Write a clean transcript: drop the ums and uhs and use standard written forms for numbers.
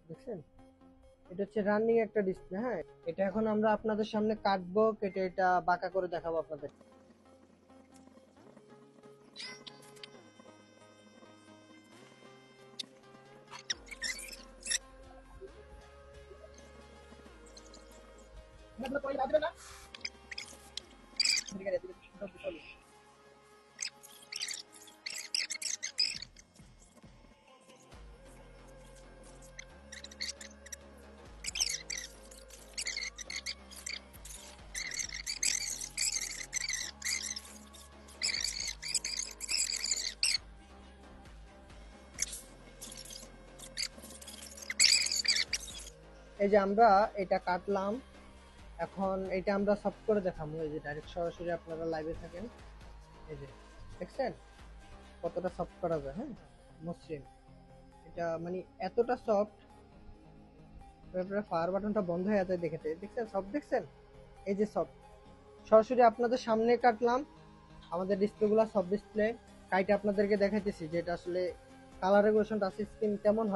দেখছেন, এটা হচ্ছে রানিং একটা ডিসপ্লে। হ্যাঁ, এটা এখন আমরা আপনাদের সামনে কাটবো, কেটে এটা বাঁকা করে দেখাবো আপনাদের। এই যে আমরা এটা কাটলাম, এখন এটা আমরা সফট করে দেখাবো। এই যে ডাইরেক্ট সরাসরি আপনারা লাইভে থাকেন, এই যে দেখছেন কতটা সফট করা যায়। হ্যাঁ, মসৃণ, এটা মানে এতটা সফট, তারপরে পাওয়ার বাটনটা বন্ধ হয়ে যায়, দেখেতে দেখছেন সফট, দেখছেন এই যে সফট। সরাসরি আপনাদের সামনে কাটলাম, আমাদের ডিসপ্লেগুলো সব ডিসপ্লে কাইটে আপনাদেরকে দেখাইতেছি যে এটা আসলে কালার রেগুলেশন টাচ স্ক্রিন কেমন হয়।